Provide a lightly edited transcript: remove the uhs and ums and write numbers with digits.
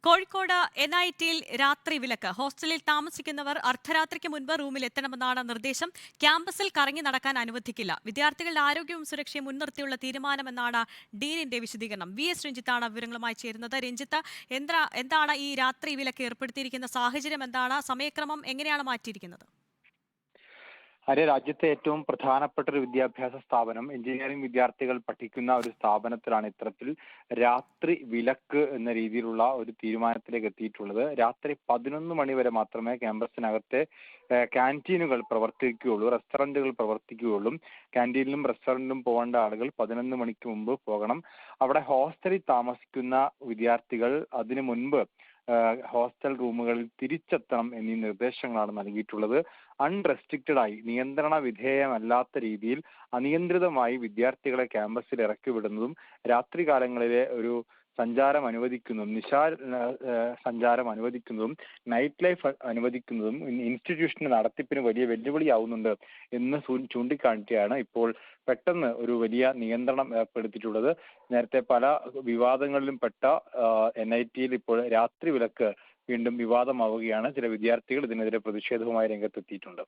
കോഴിക്കോട് NITയിൽ രാത്രി വിലക്ക്. ഹോസ്റ്റലിൽ താമസിക്കുന്നവർ അർദ്ധരാത്രിക്ക് മുൻപ് റൂമിൽ എത്തണമെന്നാണ് നിർദ്ദേശം. ക്യാമ്പസിൽ കറങ്ങി നടക്കാൻ അനുവദിക്കില്ല. വിദ്യാർത്ഥികളുടെ ആരോഗ്യവും സുരക്ഷയും മുൻനിർത്തിയുള്ള തീരുമാനമെന്നാണ് ഡീനിന്റെ വിശദീകരണം. VS രഞ്ജിത്താണ് വിവരങ്ങളുമായി ചേരുന്നത്. രഞ്ജിത്ത്, എന്താണ് ഈ രാത്രി വിലക്ക് ഏർപ്പെടുത്തിയിരിക്കുന്ന സാഹചര്യം? എന്താണ് സമയക്രമം? എങ്ങനെയാണ് മാറ്റിയിരിക്കുന്നത്? രാജ്യത്തെ ഏറ്റവും പ്രധാനപ്പെട്ട ഒരു വിദ്യാഭ്യാസ സ്ഥാപനം, എഞ്ചിനീയറിംഗ് വിദ്യാർത്ഥികൾ പഠിക്കുന്ന ഒരു സ്ഥാപനത്തിലാണ് ഇത്തരത്തിൽ രാത്രി വിലക്ക് എന്ന രീതിയിലുള്ള ഒരു തീരുമാനത്തിലേക്ക് എത്തിയിട്ടുള്ളത്. രാത്രി 11 മണി വരെ മാത്രമേ ക്യാമ്പസിനകത്തെ ക്യാൻറ്റീനുകൾ പ്രവർത്തിക്കുകയുള്ളൂ, റെസ്റ്റോറന്റുകൾ പ്രവർത്തിക്കുകയുള്ളൂ. ക്യാൻറ്റീനിലും റെസ്റ്റോറന്റിലും പോകേണ്ട ആളുകൾ 11 മണിക്ക് മുമ്പ് പോകണം. അവിടെ ഹോസ്റ്റലിൽ താമസിക്കുന്ന വിദ്യാർത്ഥികൾ അതിനു മുൻപ് ഹോസ്റ്റൽ റൂമുകളിൽ തിരിച്ചെത്തണം എന്നീ നിർദ്ദേശങ്ങളാണ് നൽകിയിട്ടുള്ളത്. അൺറെസ്ട്രിക്റ്റഡ് ആയി, നിയന്ത്രണ വിധേയമല്ലാത്ത രീതിയിൽ അനിയന്ത്രിതമായി വിദ്യാർത്ഥികളെ ക്യാമ്പസിൽ ഇറക്കി വിടുന്നതും രാത്രികാലങ്ങളിലെ ഒരു സഞ്ചാരം അനുവദിക്കുന്നതും, സഞ്ചാരം അനുവദിക്കുന്നതും നൈറ്റ് ലൈഫ് അനുവദിക്കുന്നതും ഇൻസ്റ്റിറ്റ്യൂഷന്റെ നടത്തിപ്പിന് വലിയ വെല്ലുവിളിയാവുന്നുണ്ട് എന്ന് ചൂണ്ടിക്കാണിക്കുകയാണ് ഇപ്പോൾ പെട്ടെന്ന് ഒരു വലിയ നിയന്ത്രണം ഏർപ്പെടുത്തിയിട്ടുള്ളത്. നേരത്തെ പല വിവാദങ്ങളിലും പെട്ട NITയിൽ ഇപ്പോൾ രാത്രി വിലക്ക് വീണ്ടും വിവാദമാവുകയാണ്. ചില വിദ്യാർത്ഥികൾ ഇതിനെതിരെ പ്രതിഷേധവുമായി രംഗത്തെത്തിയിട്ടുണ്ട്.